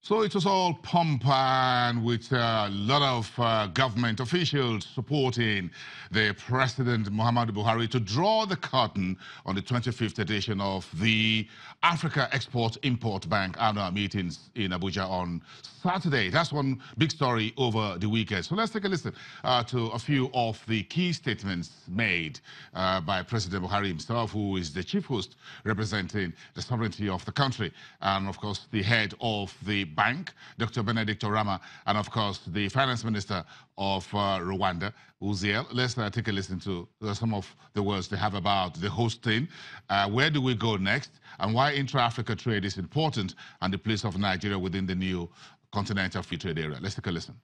So it was all pomp and with a lot of government officials supporting the President Muhammadu Buhari to draw the curtain on the 25th edition of the Africa Export-Import Bank annual meetings in Abuja on Saturday. That's one big story over the weekend. So let's take a listen to a few of the key statements made by President Buhari himself, who is the chief host representing the sovereignty of the country, and of course the head of the bank, Dr. Benedict Orama, and of course the finance minister of Rwanda, Uziel. Let's take a listen to some of the words they have about the hosting. Where do we go next, and why intra-Africa trade is important, and the place of Nigeria within the new continental free trade area. Let's take a listen.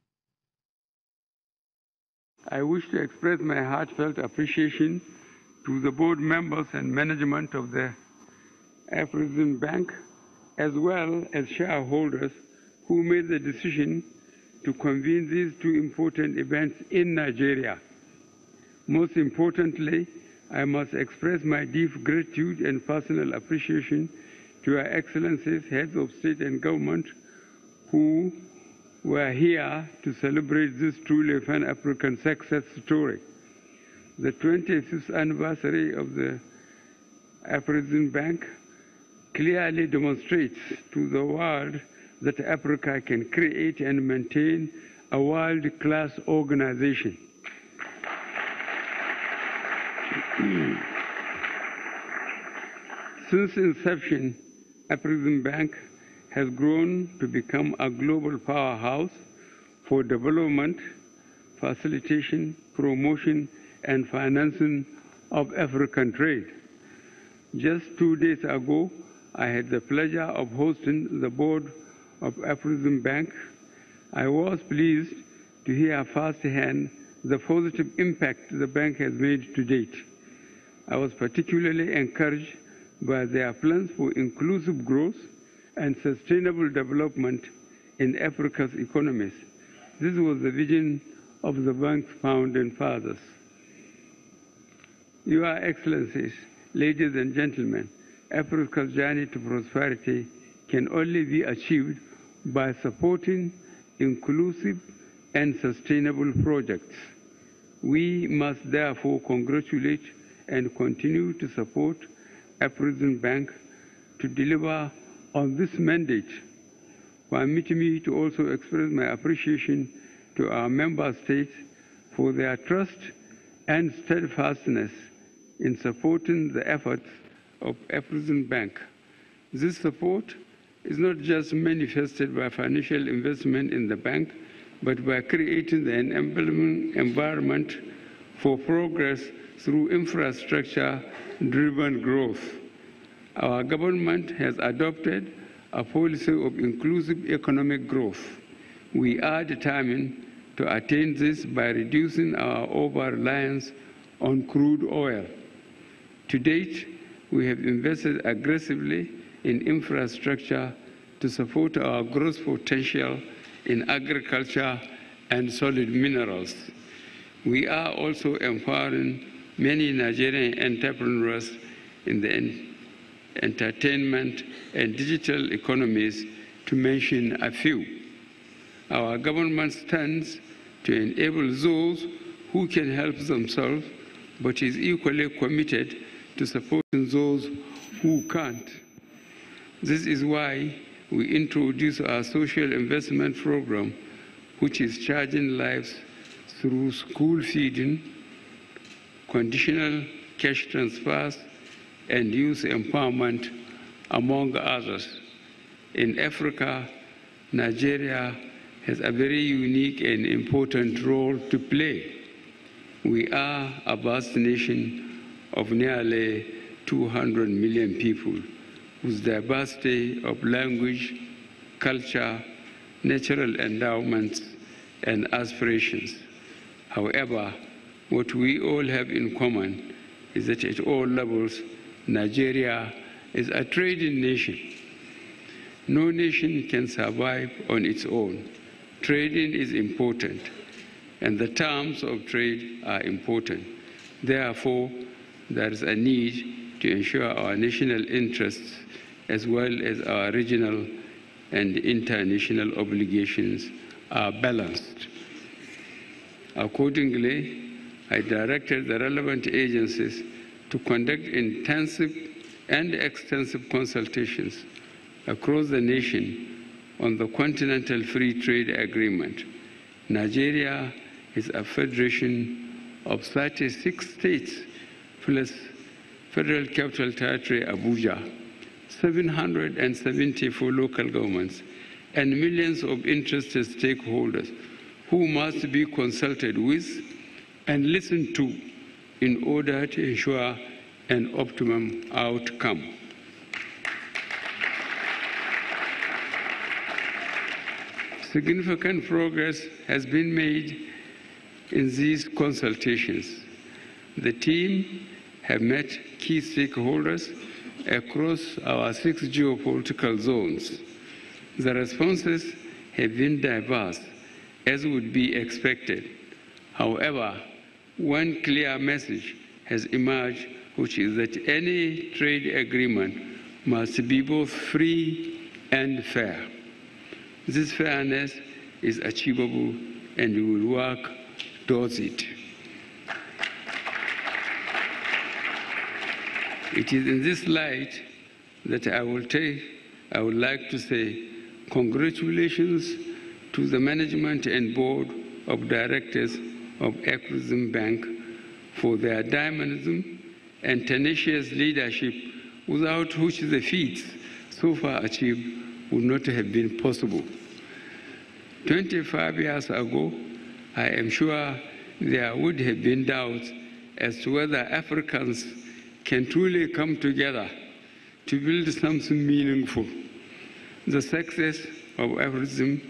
I wish to express my heartfelt appreciation to the board members and management of the Afreximbank, as well as shareholders who made the decision to convene these two important events in Nigeria. Most importantly, I must express my deep gratitude and personal appreciation to Your Excellencies, heads of state and government, who were here to celebrate this truly Pan-African success story. The 25th anniversary of the Afreximbank clearly demonstrates to the world that Africa can create and maintain a world-class organization. Since inception, Afreximbank has grown to become a global powerhouse for development, facilitation, promotion, and financing of African trade. Just 2 days ago, I had the pleasure of hosting the board of Afreximbank. I was pleased to hear firsthand the positive impact the bank has made to date. I was particularly encouraged by their plans for inclusive growth and sustainable development in Africa's economies. This was the vision of the bank's founding fathers. Your Excellencies, ladies and gentlemen, Africa's journey to prosperity can only be achieved by supporting inclusive and sustainable projects. We must therefore congratulate and continue to support Afreximbank to deliver on this mandate. Permit me to also express my appreciation to our member states for their trust and steadfastness in supporting the efforts of Afreximbank. This support is not just manifested by financial investment in the bank, but by creating an environment for progress through infrastructure-driven growth. Our government has adopted a policy of inclusive economic growth. We are determined to attain this by reducing our over-reliance on crude oil. To date, we have invested aggressively in infrastructure to support our growth potential in agriculture and solid minerals. We are also empowering many Nigerian entrepreneurs in the entertainment and digital economies, to mention a few. Our government stands to enable those who can help themselves, but is equally committed to supporting those who can't. This is why we introduced our social investment program, which is charging lives through school feeding, conditional cash transfers, and youth empowerment, among others. In Africa, Nigeria has a very unique and important role to play. We are a vast nation of nearly 200 million people, with diversity of language, culture, natural endowments, and aspirations. However, what we all have in common is that at all levels, Nigeria is a trading nation. No nation can survive on its own. Trading is important, and the terms of trade are important. Therefore, there is a need to ensure our national interests as well as our regional and international obligations are balanced. Accordingly, I directed the relevant agencies to conduct intensive and extensive consultations across the nation on the Continental Free Trade Agreement. Nigeria is a federation of 36 states plus Federal Capital Territory Abuja, 774 local governments, and millions of interested stakeholders who must be consulted with and listened to in order to ensure an optimum outcome. Significant progress has been made in these consultations. The team have met key stakeholders across our 6 geopolitical zones. The responses have been diverse, as would be expected. However, one clear message has emerged, which is that any trade agreement must be both free and fair. This fairness is achievable, and we will work towards it. It is in this light that I would like to say congratulations to the management and board of directors of Afreximbank for their dynamism and tenacious leadership, without which the feats so far achieved would not have been possible. 25 years ago, I am sure there would have been doubts as to whether Africans can truly come together to build something meaningful. The success of AFREXIM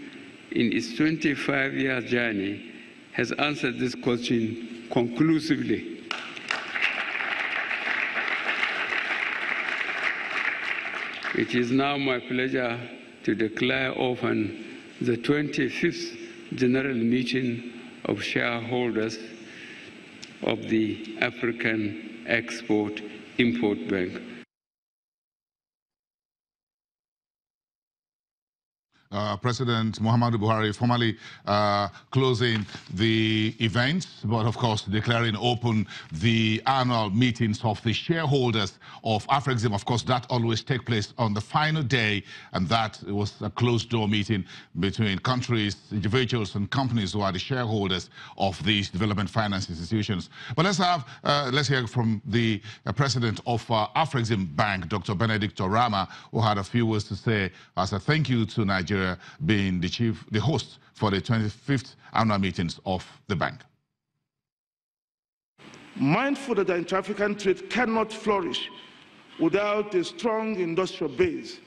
in its 25-year journey has answered this question conclusively. It is now my pleasure to declare open the 25th General Meeting of Shareholders of the African Export-Import Bank. President Muhammadu Buhari formally closing the event, but of course declaring open the annual meetings of the shareholders of Afrexim. Of course, that always takes place on the final day, and that was a closed-door meeting between countries, individuals, and companies who are the shareholders of these development finance institutions. But let's hear from the president of Afreximbank, Dr. Benedict Orama, who had a few words to say as a thank you to Nigeria being the host for the 25th annual meetings of the bank. Mindful that the inter-African trade cannot flourish without a strong industrial base,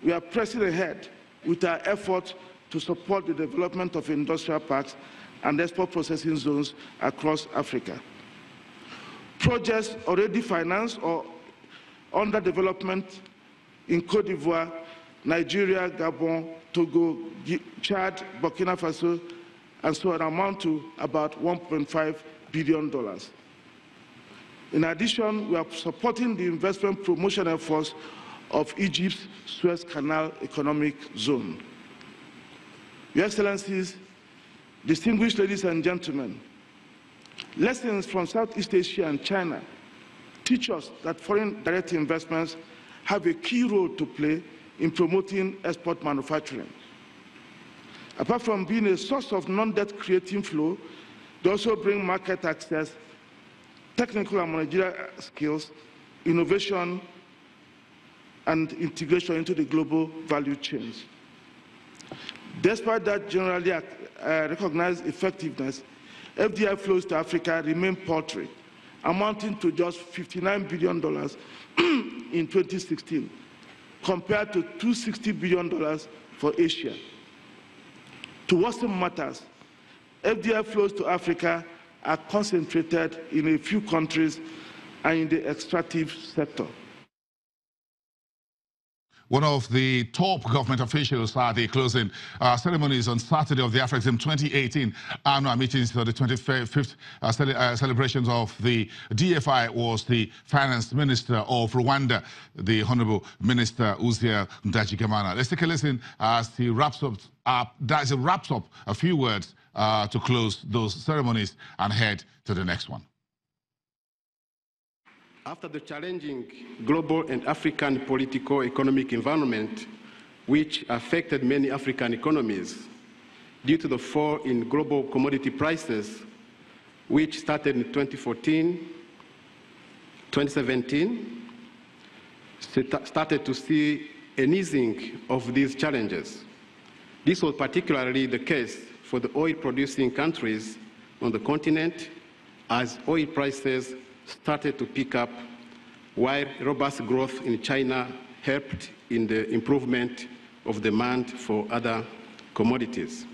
we are pressing ahead with our efforts to support the development of industrial parks and export processing zones across Africa. Projects already financed or under development in Côte d'Ivoire, Nigeria, Gabon, Togo, Chad, Burkina Faso, and so on amount to about $1.5 billion. In addition, we are supporting the investment promotion efforts of Egypt's Suez Canal Economic Zone. Your Excellencies, distinguished ladies and gentlemen, lessons from Southeast Asia and China teach us that foreign direct investments have a key role to play in promoting export manufacturing. Apart from being a source of non-debt creating flow, they also bring market access, technical and managerial skills, innovation, and integration into the global value chains. Despite that generally recognized effectiveness, FDI flows to Africa remain paltry, amounting to just $59 billion in 2016, compared to $260 billion for Asia. To worsen matters, FDI flows to Africa are concentrated in a few countries and in the extractive sector. One of the top government officials at the closing ceremonies on Saturday of the AFREXIM 2018 annual meetings for the 25th celebrations of the DFI was the Finance Minister of Rwanda, the Honorable Minister Uzziel Ndajigamana. Let's take a listen as he wraps up a few words to close those ceremonies and head to the next one. After the challenging global and African political economic environment, which affected many African economies due to the fall in global commodity prices, which started in 2017, started to see an easing of these challenges. This was particularly the case for the oil-producing countries on the continent, as oil prices started to pick up, while robust growth in China helped in the improvement of demand for other commodities.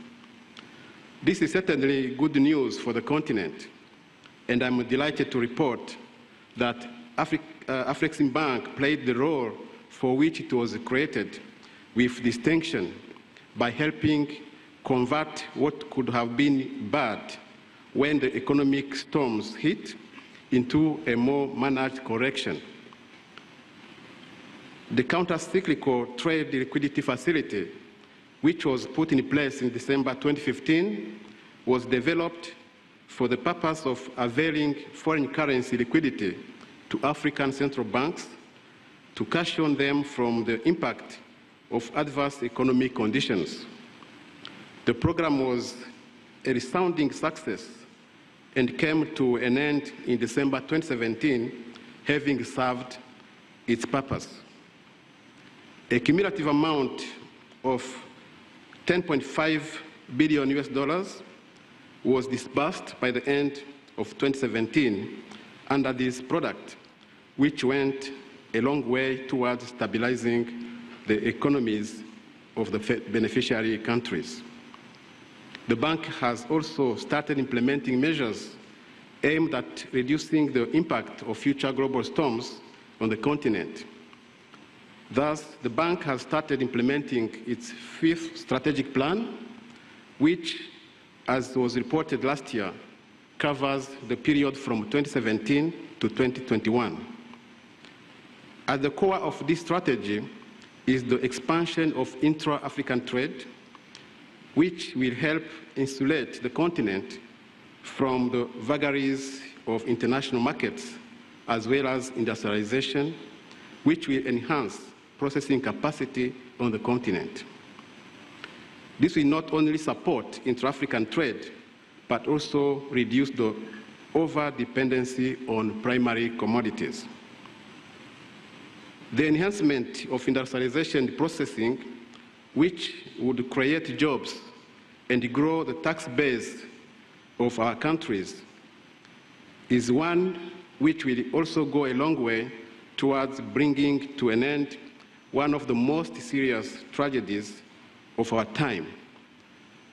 This is certainly good news for the continent, and I'm delighted to report that Afreximbank played the role for which it was created with distinction by helping convert what could have been bad when the economic storms hit into a more managed correction. The counter-cyclical trade liquidity facility, which was put in place in December 2015, was developed for the purpose of availing foreign currency liquidity to African central banks to cushion them from the impact of adverse economic conditions. The program was a resounding success and came to an end in December 2017, having served its purpose. A cumulative amount of $10.5 billion was disbursed by the end of 2017 under this product, which went a long way towards stabilizing the economies of the beneficiary countries. The bank has also started implementing measures aimed at reducing the impact of future global storms on the continent. Thus, the bank has started implementing its 5th strategic plan, which, as was reported last year, covers the period from 2017 to 2021. At the core of this strategy is the expansion of intra-African trade, which will help insulate the continent from the vagaries of international markets, as well as industrialization, which will enhance processing capacity on the continent. This will not only support intra-African trade, but also reduce the over-dependency on primary commodities. The enhancement of industrialization processing, which would create jobs and grow the tax base of our countries, is one which will also go a long way towards bringing to an end one of the most serious tragedies of our time,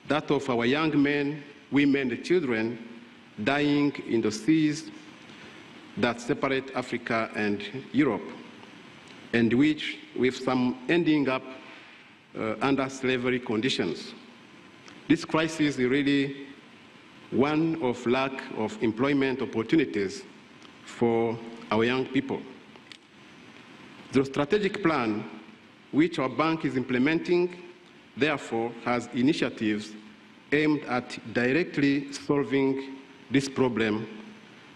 that of our young men, women, and children dying in the seas that separate Africa and Europe, and which, with some ending up under slavery conditions. This crisis is really one of lack of employment opportunities for our young people. The strategic plan, which our bank is implementing, therefore, has initiatives aimed at directly solving this problem,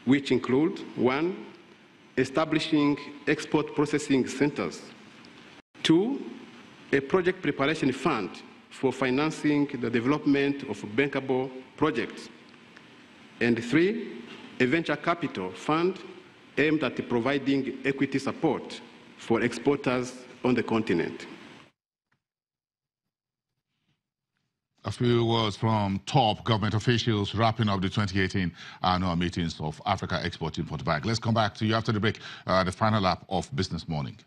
which include: 1, establishing export processing centers; 2, a project preparation fund for financing the development of bankable projects; and 3, a venture capital fund aimed at providing equity support for exporters on the continent. A few words from top government officials wrapping up the 2018 annual meetings of Africa Export-Import Bank. Let's come back to you after the break, the final lap of Business Morning.